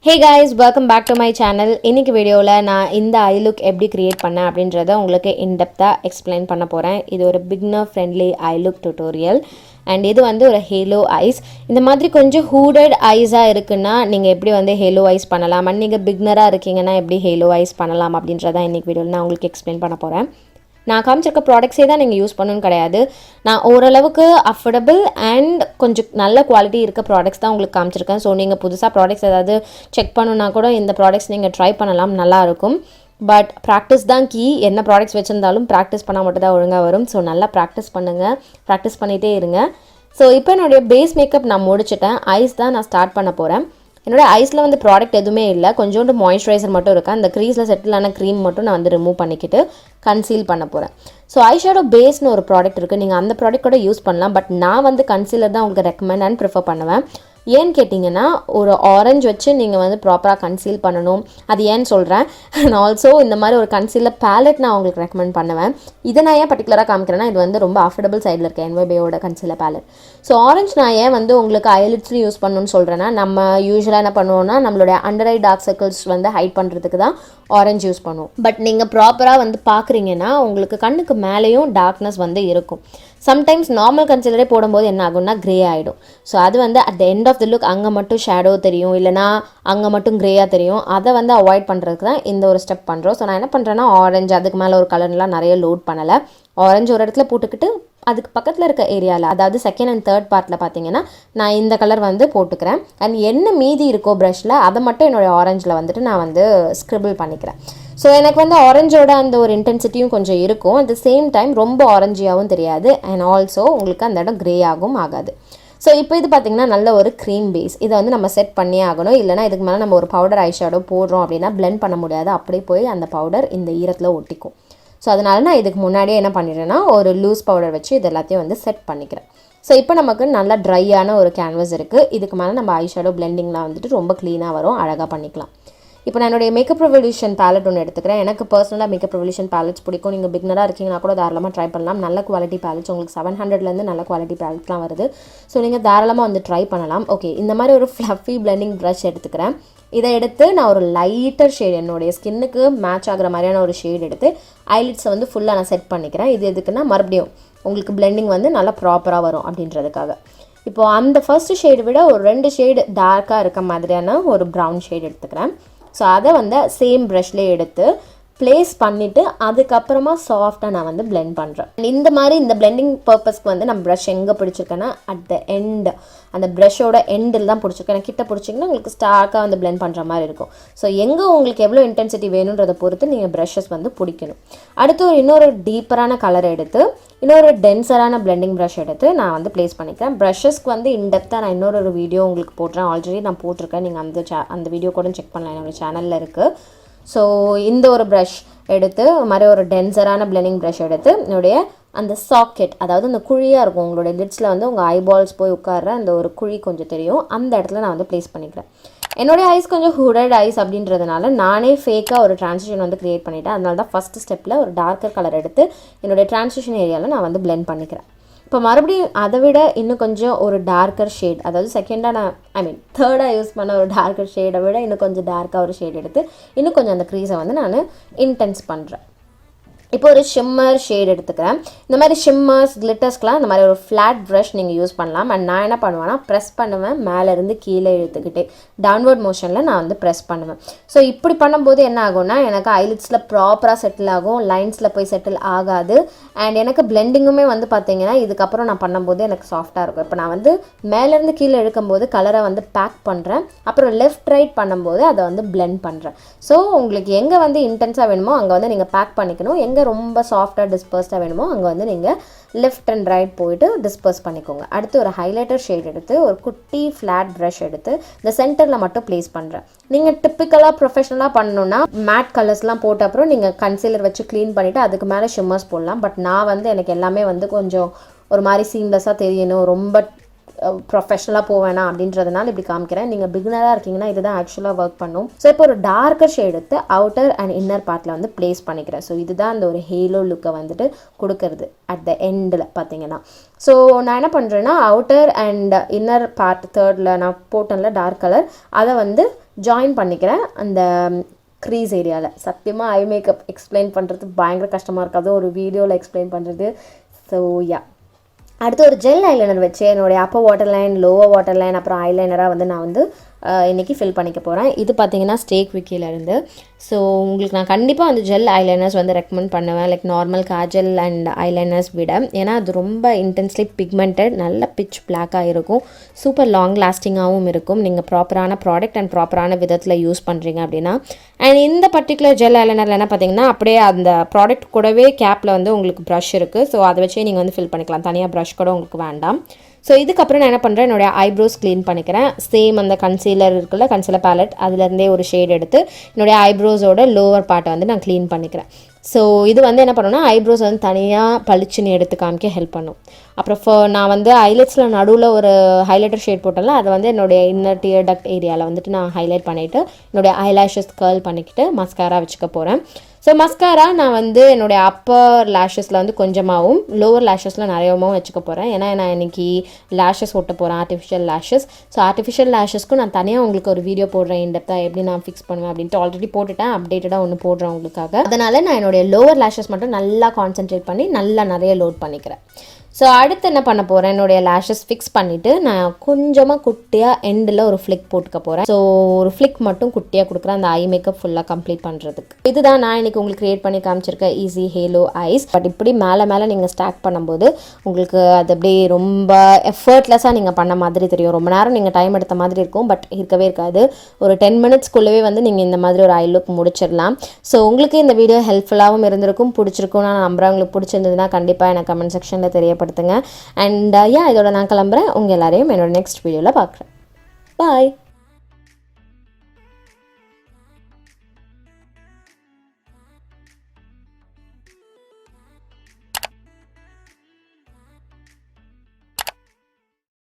Hey guys, welcome back to my channel. இன்னைக்கு வீடியோவில் நான் இந்த ஐ லுக் எப்படி கிரியேட் பண்ணேன் அப்படின்றத உங்களுக்கு இன்டெப்த்தாக எக்ஸ்பிளைன் பண்ண போகிறேன். இது ஒரு beginner friendly I look tutorial and இது வந்து ஒரு ஹேலோ ஐஸ். இந்த மாதிரி கொஞ்சம் ஹூடட் ஐஸாக இருக்குன்னா நீங்கள் எப்படி வந்து ஹேலோ ஐஸ் பண்ணலாம், அண்ட் நீங்கள் பிகினராக இருக்கீங்கன்னா எப்படி ஹேலோ ஐஸ் பண்ணலாம் அப்படின்றத இன்றைக்கி வீடியோவில் நான் உங்களுக்கு எக்ஸ்பிளைன் பண்ண போகிறேன். நான் காமிச்சிருக்க ப்ராடக்ட்ஸே தான் நீங்கள் யூஸ் பண்ணணும்னு கிடையாது. நான் ஓரளவுக்கு அஃபோர்டபுள் அண்ட் கொஞ்சம் நல்ல குவாலிட்டி இருக்க ப்ராடக்ட்ஸ் தான் உங்களுக்கு காமிச்சிருக்கேன். ஸோ நீங்கள் புதுசாக ப்ராடக்ட்ஸ் ஏதாவது செக் பண்ணணுன்னா கூட இந்த ப்ராடக்ட்ஸ் நீங்கள் ட்ரை பண்ணலாம், நல்லாயிருக்கும். பட் ப்ராக்டிஸ் தான் கீ. என்ன ப்ராடக்ட்ஸ் வச்சுருந்தாலும் ப்ராக்டிஸ் பண்ணால் மட்டும் தான் ஒழுங்காக வரும். ஸோ நல்லா ப்ராக்டிஸ் பண்ணுங்கள், ப்ராக்டிஸ் பண்ணிகிட்டே இருங்க. ஸோ இப்போ என்னுடைய பேஸ் மேக்கப் நான் முடிச்சிட்டேன். ஐஸ் தான் நான் ஸ்டார்ட் பண்ண போகிறேன். என்னோடய ஐஸில் வந்து ப்ராடக்ட் எதுவுமே இல்லை, கொஞ்சோண்டு மாய்ஸ்சரைசர் மட்டும் இருக்குது. அந்த க்ரீஸில் செட்டிலான க்ரீம் மட்டும் நான் வந்து ரிமூவ் பண்ணிக்கிட்டு கன்சீல் பண்ண போகிறேன். ஸோ ஐஷேடோ பேஸ்னு ஒரு ப்ராடக்ட் இருக்குது, நீங்கள் அந்த ப்ராடக்ட் கூட யூஸ் பண்ணலாம். பட் நான் வந்து கன்சீலர் தான் உங்களுக்கு ரெக்கமெண்ட் அண்ட் ப்ரிஃபர் பண்ணுவேன். ஏன்னு கேட்டிங்கன்னா ஒரு ஆரஞ்சு வச்சு நீங்கள் வந்து ப்ராப்பராக கன்சீல் பண்ணணும். அது ஏன்னு சொல்கிறேன். அண்ட் ஆல்சோ இந்த மாதிரி ஒரு கன்சீலர் பேலட் நான் உங்களுக்கு ரெக்கமெண்ட் பண்ணுவேன். இதை நான் ஏன் பர்டிகுலராக காமிக்கிறேன்னா இது வந்து ரொம்ப அஃபோர்டபுள் சைடில் இருக்க என்வைபேயோட கன்சீலர் பேலட். ஸோ ஆரஞ்சு நான் ஏன் வந்து உங்களுக்கு ஐலிட்ஸ்லையும் யூஸ் பண்ணணும்னு சொல்கிறேன்னா, நம்ம யூஸ்வலாக என்ன பண்ணுவோம்னா நம்மளுடைய அண்டர் ஐ டார்க் சர்க்கிள்ஸ் வந்து ஹைட் பண்ணுறதுக்கு தான் ஆரஞ்சு யூஸ் பண்ணுவோம். பட் நீங்கள் ப்ராப்பராக வந்து பார்க்குறீங்கன்னா உங்களுக்கு கண்ணுக்கு மேலேயும் டார்க்னஸ் வந்து இருக்கும். சம்டைம்ஸ் நார்மல் கன்சீலரே போடும்போது என்ன ஆகும்னா க்ரே ஆகிடும். ஸோ அது வந்து at the end of the look அங்கே மட்டும் ஷேடோ தெரியும், இல்லைனா அங்கே மட்டும் க்ரேயாக தெரியும். அதை வந்து அவாய்ட் பண்ணுறதுக்கு தான் இந்த ஒரு ஸ்டெப் பண்ணுறோம். ஸோ நான் என்ன பண்ணுறேன்னா ஆரஞ்சு, அதுக்கு மேலே ஒரு கலர்லாம் நிறைய லோட் பண்ணலை. ஆரஞ்சு ஒரு இடத்துல போட்டுக்கிட்டு அதுக்கு பக்கத்தில் இருக்க ஏரியாவில், அதாவது செகண்ட் அண்ட் தேர்ட் பார்ட்டில் பார்த்தீங்கன்னா நான் இந்த கலர் வந்து போட்டுக்கிறேன். அண்ட் என்ன மீதி இருக்கோ ப்ரஷில் அதை மட்டும் என்னுடைய ஆரஞ்சில் வந்துட்டு நான் வந்து ஸ்க்ரிபிள் பண்ணிக்கிறேன். ஸோ எனக்கு வந்து ஆரஞ்சோட அந்த ஒரு இன்டென்சிட்டியும் கொஞ்சம் இருக்கும். அட் த சேம் டைம் ரொம்ப ஆரஞ்சியாகவும் தெரியாது. அண்ட் ஆல்சோ உங்களுக்கு அந்த இடம் க்ரே ஆகவும் ஆகாது. ஸோ இப்போ இது பார்த்திங்கன்னா நல்ல ஒரு க்ரீம் பேஸ். இதை வந்து நம்ம செட் பண்ணியே ஆகணும். இல்லைனா இதுக்கு மேலே நம்ம ஒரு பவுடர் ஐஷேடோ போடுறோம் அப்படின்னா பிளெண்ட் பண்ண முடியாது. அப்படியே போய் அந்த பவுடர் இந்த ஈரத்தில் ஒட்டிக்கும். ஸோ அதனால நான் இதுக்கு முன்னாடியே என்ன பண்ணிடுறேன்னா ஒரு லூஸ் பவுடர் வச்சு இது எல்லாத்தையும் வந்து செட் பண்ணிக்கிறேன். ஸோ இப்போ நமக்கு நல்லா ட்ரையான ஒரு கேன்வஸ் இருக்குது. இதுக்கு மேலே நம்ம ஐஷேடோ பிளெண்டிங்லாம் வந்துட்டு ரொம்ப க்ளீனாக வரும், அழகாக பண்ணிக்கலாம். இப்போ நான் என்னுடைய மேக்கப் ரெவல்யூஷன் பேலட் ஒன்று எடுத்துக்கிறேன். எனக்கு பர்சனலாக மேக்கப் ரெவல்யூஷன் பேலட்ஸ் பிடிக்கும். நீங்கள் பிகினராக இருக்கீங்கன்னா கூட தாராளமாக ட்ரை பண்ணலாம். நல்ல குவாலிட்டி பேலட்ஸ் உங்களுக்கு 700லேருந்து நல்ல குவாலிட்டி பேலட்ஸ்லாம் வருது. ஸோ நீங்கள் தாராளமாக வந்து ட்ரை பண்ணலாம். ஓகே, இந்த மாதிரி ஒரு ஃப்ளஃபி பிளெண்டிங் ப்ரஷ் எடுத்துக்கிறேன். இதை எடுத்து நான் ஒரு லைட்டர் ஷேட், என்னுடைய ஸ்கின்னுக்கு மேட்ச் ஆகிற மாதிரியான ஒரு ஷேட் எடுத்து ஐலிட்ஸை வந்து ஃபுல்லாக நான் செட் பண்ணிக்கிறேன். இது எதுக்குன்னா மறுபடியும் உங்களுக்கு பிளெண்டிங் வந்து நல்லா ப்ராப்பராக வரும் அப்படின்றதுக்காக. இப்போது அந்த ஃபர்ஸ்ட் ஷேடை விட ஒரு 2 ஷேடு டார்க்காக இருக்க மாதிரியான ஒரு ப்ரௌன் ஷேட் எடுத்துக்கிறேன். ஸோ அதை வந்து சேம் ப்ரஷ்லேயே எடுத்து ப்ளேஸ் பண்ணிவிட்டு அதுக்கப்புறமா சாஃப்டாக நான் வந்து பிளெண்ட் பண்ணுறேன். இந்த மாதிரி இந்த பிளெண்டிங் பர்பஸ்க்கு வந்து நான் ப்ரஷ் எங்கே பிடிச்சிருக்கேன்னா அட் த எண்ட், அந்த ப்ரஷோட எண்டில் தான் பிடிச்சிருக்கேன். எனக்கு கிட்ட பிடிச்சிங்கன்னா உங்களுக்கு ஸ்டார்க்காக வந்து பிளெண்ட் பண்ணுற மாதிரி இருக்கும். ஸோ எங்கே உங்களுக்கு எவ்வளோ இன்டென்சிட்டி வேணுன்றதை பொறுத்து நீங்கள் ப்ரஷஸ் வந்து பிடிக்கணும். அடுத்து இன்னொரு டீப்பரான கலர் எடுத்து இன்னொரு டென்சரான பிளெண்டிங் ப்ரஷ் எடுத்து நான் வந்து ப்ளேஸ் பண்ணிக்கிறேன். ப்ரஷஸ்க்கு வந்து இன்டெப்த்தாக நான் இன்னொரு வீடியோ உங்களுக்கு போட்டுறேன். ஆல்ரெடி நான் போட்டிருக்கேன், நீங்கள் அந்த வீடியோ கூட செக் பண்ணலாம், என்னோடய சேனலில் இருக்குது. ஸோ இந்த ஒரு ப்ரஷ் எடுத்து மாதிரி ஒரு டென்சரான பிளெண்டிங் ப்ரஷ் எடுத்து என்னுடைய அந்த சாக்கெட், அதாவது அந்த குழியாக இருக்கும் உங்களுடைய லிட்ஸில் வந்து உங்கள் ஐபால்ஸ் போய் உட்கார்ற அந்த ஒரு குழி கொஞ்சம் தெரியும், அந்த இடத்துல நான் வந்து ப்ளேஸ் பண்ணிக்கிறேன். என்னுடைய ஐஸ் கொஞ்சம் ஹூடட் ஐஸ் அப்படின்றதுனால நானே ஃபேக்காக ஒரு ட்ரான்சிஷன் வந்து க்ரியேட் பண்ணிவிட்டேன். அதனால தான் ஃபஸ்ட்டு ஸ்டெப்பில் ஒரு டார்க்கர் கலர் எடுத்து என்னுடைய ட்ரான்சிஷன் ஏரியாவில் நான் வந்து பிளெண்ட் பண்ணிக்கிறேன். இப்போ மறுபடியும் அதை விட இன்னும் கொஞ்சம் ஒரு டார்க்கர் ஷேட், அதாவது செகண்டாக நான் தேர்டாக யூஸ் பண்ண ஒரு டார்க்கர் ஷேடை விட இன்னும் கொஞ்சம் டார்க்காக ஒரு ஷேட் எடுத்து இன்னும் கொஞ்சம் அந்த க்ரீஸை வந்து நான் இன்டென்ஸ் பண்ணுறேன். இப்போ ஒரு ஷிம்மர் ஷேட் எடுத்துக்கிறேன். இந்த மாதிரி ஷிம்மர்ஸ் கிளிட்டர்ஸ்க்கெலாம் இந்த மாதிரி ஒரு ஃப்ளாட் ப்ரஷ் நீங்கள் யூஸ் பண்ணலாம். அண்ட் நான் என்ன பண்ணுவேன்னா ப்ரெஸ் பண்ணுவேன், மேலேருந்து கீழே இழுத்துக்கிட்டே டவுன்வர்ட் மோஷனில் நான் வந்து ப்ரெஸ் பண்ணுவேன். ஸோ இப்படி பண்ணும்போது என்ன ஆகும்னா எனக்கு ஐலிட்ஸில் ப்ராப்பராக செட்டில் ஆகும், லைன்ஸில் போய் செட்டில் ஆகாது. அண்ட் எனக்கு பிளெண்டிங்குமே வந்து பார்த்தீங்கன்னா இதுக்கப்புறம் நான் பண்ணும்போது எனக்கு சாஃப்டாக இருக்கும். இப்போ நான் வந்து மேலேருந்து கீழே இழுக்கும்போது கலரை வந்து பேக் பண்ணுறேன், அப்புறம் லெஃப்ட் ரைட் பண்ணும்போது அதை வந்து பிளெண்ட் பண்ணுறேன். ஸோ உங்களுக்கு எங்கே வந்து இன்டென்ஸாக வேணுமோ அங்கே வந்து நீங்கள் பேக் பண்ணிக்கணும், எங்கே ரொம்ப சாஃப்டாக டிஸ்பர்ஸ்டாக வேணுமோ அங்கே வந்து நீங்கள் லெஃப்ட் அண்ட் ரைட் போயிட்டு டிஸ்பர்ஸ் பண்ணிக்கோங்க. அடுத்து ஒரு ஹைலைட்டர் ஷேட் எடுத்து ஒரு குட்டி ஃப்ளாட் ப்ரஷ் எடுத்து இந்த சென்டரில் மட்டும் ப்ளேஸ் பண்ணுறேன். நீங்கள் டிப்பிக்கலாக ப்ரொஃபஷனலாக பண்ணணுன்னா மேட் கலர்ஸ்லாம் போட்ட அப்புறம் நீங்கள் கன்சீலர் வச்சு க்ளீன் பண்ணிவிட்டு அதுக்கு மேலே ஷிம்மர்ஸ் போடலாம். பட் நான் வந்து எனக்கு எல்லாமே வந்து கொஞ்சம் ஒரு மாதிரி சீம்லெஸ்ஸாக தெரியணும், ரொம்ப ப்ரொஃபஷனலாக போவேனா அப்படின்றதுனால இப்படி காமிக்கிறேன். நீங்கள் பிகினராக இருக்கீங்கன்னா இதுதான் ஆக்சுவலாக ஒர்க் பண்ணும். ஸோ இப்போ ஒரு டார்க்கர் ஷேட் எடுத்து அவுட்டர் அண்ட் இன்னர் பார்ட்டில் வந்து ப்ளேஸ் பண்ணிக்கிறேன். ஸோ இதுதான் அந்த ஒரு ஹேலோ லுக்கை வந்துட்டு கொடுக்கறது அட் த எண்டில் பார்த்தீங்கன்னா. ஸோ நான் என்ன பண்ணுறேன்னா அவுட்டர் அண்ட் இன்னர் பார்ட் தேர்டில் நான் போட்டேன்ல டார்க் கலர், அதை வந்து ஜாயின் பண்ணிக்கிறேன் அந்த க்ரீஸ் ஏரியாவில். சத்தியமாக ஐ மேக்கப் எக்ஸ்பிளைன் பண்ணுறது பயங்கர கஷ்டமாக இருக்காது ஒரு வீடியோவில் எக்ஸ்பிளைன் பண்ணுறது. ஸோ யா, அடுத்து ஒரு ஜெல் ஐலைனர் வச்சு என்னுடைய Appar water line, lower water line, அப்புறம் ஐலைனராக வந்து நான் வந்து இன்றைக்கி ஃபில் பண்ணிக்க போகிறேன். இது பார்த்தீங்கன்னா ஸ்டேக் விக்கிலேருந்து. ஸோ உங்களுக்கு நான் கண்டிப்பாக வந்து ஜெல் ஐலைனர்ஸ் வந்து ரெக்கமெண்ட் பண்ணுவேன், like normal Kajal and eyeliners விட. ஏன்னா அது ரொம்ப இன்டென்ஸ்லி பிக்மெண்டட், நல்ல பிச் பிளாக்காக இருக்கும், சூப்பர் லாங் லாஸ்டிங்காகவும் இருக்கும் நீங்கள் ப்ராப்பரான ப்ராடக்ட் அண்ட் ப்ராப்பரான விதத்தில் யூஸ் பண்ணுறீங்க அப்படின்னா. அண்ட் இந்த பர்டிகுலர் ஜெல் ஐலைனரில் என்ன பார்த்தீங்கன்னா அப்படியே அந்த ப்ராடக்ட் கூடவே கேப்பில் வந்து உங்களுக்கு ப்ரஷ் இருக்குது. ஸோ அதை வச்சே நீங்கள் வந்து ஃபில் பண்ணிக்கலாம், தனியாக ப்ரஷ் கூட உங்களுக்கு வேண்டாம். ஸோ இதுக்கப்புறம் நான் என்ன பண்ணுறேன், என்னுடைய ஐப்ரோஸ் க்ளீன் பண்ணிக்கிறேன். சேம் அந்த கன்சீலர் இருக்குல்ல, கன்சீலர் பேலட், அதுலேருந்தே ஒரு ஷேட் எடுத்து என்னுடைய ஐப்ரோஸோட லோவர் பார்ட்டை வந்து நான் க்ளீன் பண்ணிக்கிறேன். ஸோ இது வந்து என்ன பண்ணுன்னா ஐப்ரோஸ் வந்து தனியாக பளிச்சுன்னு எடுத்து காமிக்க ஹெல்ப் பண்ணும். அப்புறம் நான் வந்து ஹைலைட்ஸில் நடுவில் ஒரு ஹைலைட்டர் ஷேட் போட்டேன்ல, அதை வந்து என்னுடைய இன்னர் டியர் டக்ட் ஏரியாவில் வந்துட்டு நான் ஹைலைட் பண்ணிவிட்டு என்னுடைய ஐலாஷஸ் கர்ல் பண்ணிக்கிட்டு மஸ்காரா வச்சுக்க போகிறேன். ஸோ மஸ்காரா நான் வந்து என்னுடைய அப்பர் லேஷஸில் வந்து கொஞ்சமாகவும் லோவர் லேஷஸில் நிறையவும் வச்சுக்க போகிறேன். ஏன்னா நான் இன்றைக்கி லேஷஸ் ஒட்ட போகிறேன், ஆர்டிஃபிஷியல் லேஷஸ். ஸோ ஆர்டிஃபிஷியல் லேஷஸ்க்கும் நான் தனியாக உங்களுக்கு ஒரு வீடியோ போடுறேன் இன்டெப்த்தாக எப்படி நான் ஃபிக்ஸ் பண்ணுவேன் அப்படின்ட்டு. ஆல்ரெடி போட்டுட்டேன், அப்டேட்டடாக ஒன்று போடுறேன் உங்களுக்காக. அதனால் நான் என்னுடைய லோவர் லேஷஸ் மட்டும் நல்லா கான்சென்ட்ரேட் பண்ணி நல்லா நிறைய லோட் பண்ணிக்கிறேன். ஸோ அடுத்து என்ன பண்ண போகிறேன், என்னுடைய லேஷஸ் ஃபிக்ஸ் பண்ணிவிட்டு நான் கொஞ்சமாக குட்டியாக எண்டில் ஒரு ஃப்ளிக் போட்டுக்க போகிறேன். ஸோ ஒரு ஃப்ளிக் மட்டும் குட்டியாக கொடுக்குறேன் அந்த ஐ மேக்கப் ஃபுல்லாக கம்ப்ளீட் பண்ணுறதுக்கு. இதுதான் நான் இன்றைக்கி உங்களுக்கு க்ரியேட் பண்ணி காமிச்சிருக்கேன் ஈஸி ஹேலோ ஐஸ். பட் இப்படி மேலே மேலே நீங்கள் ஸ்டாக் பண்ணும்போது உங்களுக்கு அது அப்படியே ரொம்ப எஃபர்ட்லெஸ்ஸாக நீங்கள் பண்ண மாதிரி தெரியும். ரொம்ப நேரம் நீங்கள் டைம் எடுத்த மாதிரி இருக்கும், பட் இருக்கவே இருக்காது. ஒரு 10 மினிட்ஸ்க்குள்ளவே வந்து நீங்கள் இந்த மாதிரி ஒரு ஐ லுக் முடிச்சிடலாம். ஸோ உங்களுக்கு இந்த வீடியோ ஹெல்ப்ஃபுல்லாகவும் இருந்திருக்கும், பிடிச்சிருக்கும் நான் நம்புறேன். உங்களுக்கு பிடிச்சிருந்ததுன்னா கண்டிப்பாக எனக்கு கமெண்ட் செக்ஷனில் தெரியப்படுத்துங்க. அண்ட் இதோட நான் கிளம்புறேன். உங்கள் எல்லாரையும் என்னோட நெக்ஸ்ட் வீடியோவில் பார்க்குறேன். பாய்.